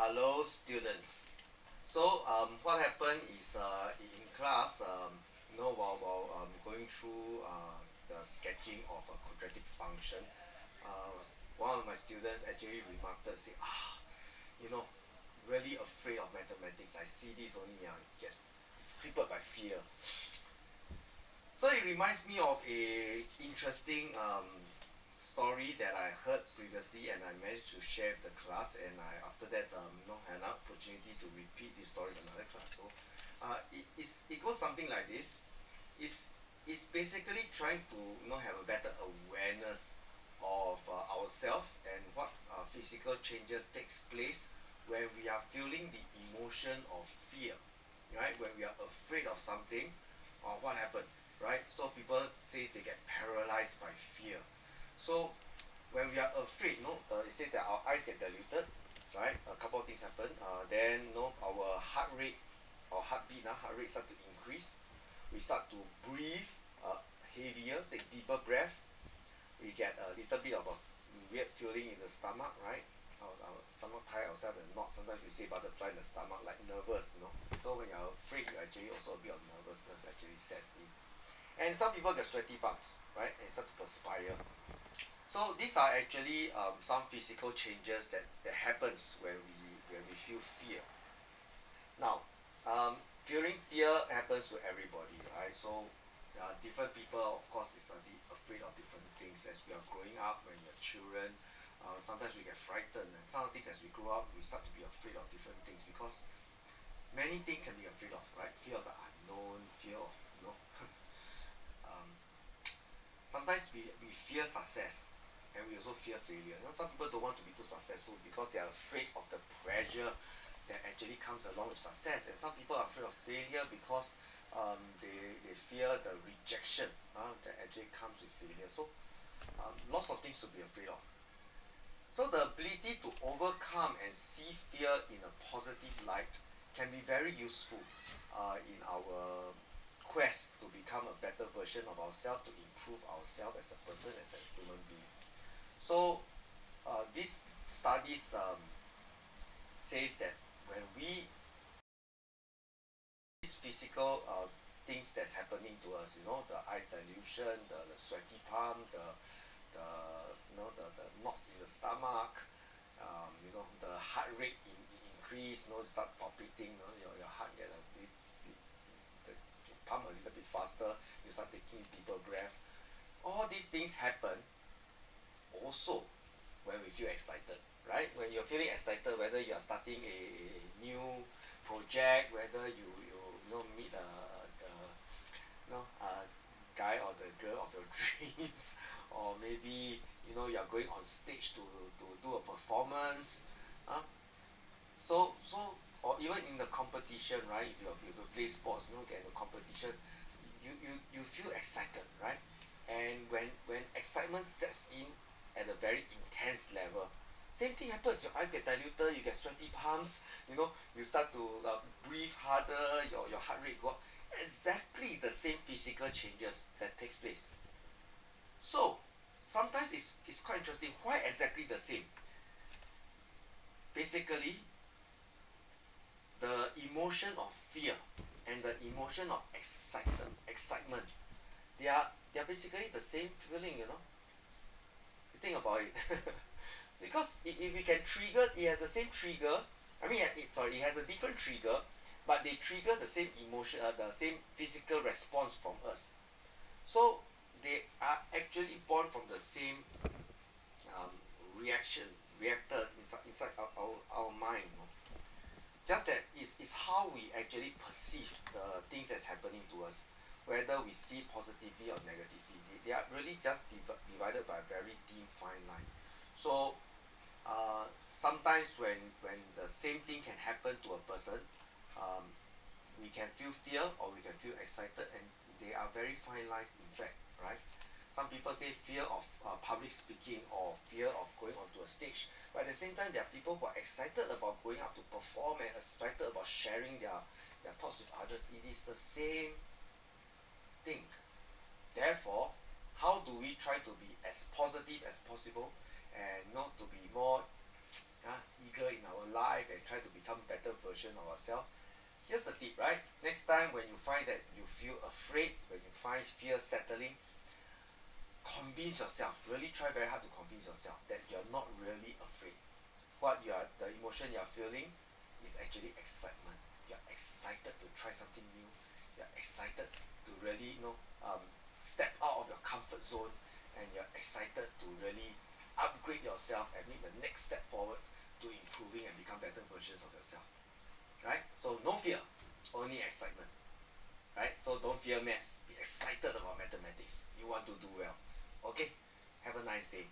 Hello, students. So, what happened is in class, while going through the sketching of a quadratic function, uh, one of my students actually remarked, say, you know, really afraid of mathematics. I see this only, get crippled by fear. So it reminds me of a interesting story that I heard previously, and I managed to share with the class. And I after that, had an opportunity to repeat this story in another class. So, it goes something like this. It's basically trying to have a better awareness of ourselves and what physical changes takes place when we are feeling the emotion of fear, right? When we are afraid of something, or what happened, right? So people says they get paralyzed by fear. So when we are afraid, it says that our eyes get diluted, right? A couple of things happen. Then our heart rate start to increase. We start to breathe heavier, take deeper breath. We get a little bit of a weird feeling in the stomach, right? Our stomach tie ourselves and knot. Sometimes we say butterfly in the stomach, like nervous. So when you're afraid, you actually also a bit of nervousness actually sets in. And some people get sweaty palms, right? And start to perspire. So these are actually some physical changes that happens when we feel fear. Now, feeling fear happens to everybody, right? So different people, of course, is afraid of different things as we are growing up. When we're children, sometimes we get frightened, and some things as we grow up, we start to be afraid of different things because many things can be afraid of, right? Fear of the unknown, fear of um, sometimes we fear success, and we also fear failure. Some people don't want to be too successful because they are afraid of the pressure that actually comes along with success, and some people are afraid of failure because they fear the rejection that actually comes with failure. So lots of things to be afraid of. So the ability to overcome and see fear in a positive light can be very useful in our quest to become a better version of ourselves, to improve ourselves as a person, as a human being. So this studies says that when we these physical things that's happening to us, the eyes dilution, the sweaty palm, the the knots in the stomach, the heart rate increase, start palpitating, your heart get a bit, the pump a little bit faster, you start taking deeper breath. All these things happen also when we feel excited, right? When you're feeling excited, whether you're starting a new project, whether you meet a guy or the girl of your dreams, or maybe you're going on stage to do a performance, uh, so or even in the competition, right? If you play sports, get in the competition, you feel excited, right? And when excitement sets in at a very intense level, same thing happens. Your eyes get diluted, you get sweaty palms, you start to breathe harder, your heart rate go up. Exactly the same physical changes that takes place. So sometimes it's quite interesting. Why exactly the same? Basically, the emotion of fear and the emotion of excitement, they are basically the same feeling. You think about it. Because if we can trigger, it has the same trigger. I mean, it has a different trigger, but they trigger the same emotion, the same physical response from us. So they are actually born from the same um, reaction, reactor inside our mind. Just that is how we actually perceive the things that's happening to us, whether we see positively or negatively. They are really just divided by a very thin fine line. So sometimes when the same thing can happen to a person, um, we can feel fear or we can feel excited, and they are very fine lines in fact, right? Some people say fear of public speaking or fear of going onto a stage, but at the same time there are people who are excited about going up to perform and excited about sharing their thoughts with others. It is the same thing. Therefore, how do we try to be as positive as possible and not to be more eager in our life and try to become better version of ourselves. Here's the tip, right? Next time when you find that you feel afraid, when you find fear settling, convince yourself, really try very hard to convince yourself that you're not really afraid. The emotion you're feeling is actually excitement. You're excited to try something new. You're excited to really, step out of your comfort zone, and you're excited to really upgrade yourself and make the next step forward to improving and become better versions of yourself. Right? So no fear, only excitement. Right? So don't fear maths. Be excited about mathematics. You want to do well. Okay? Have a nice day.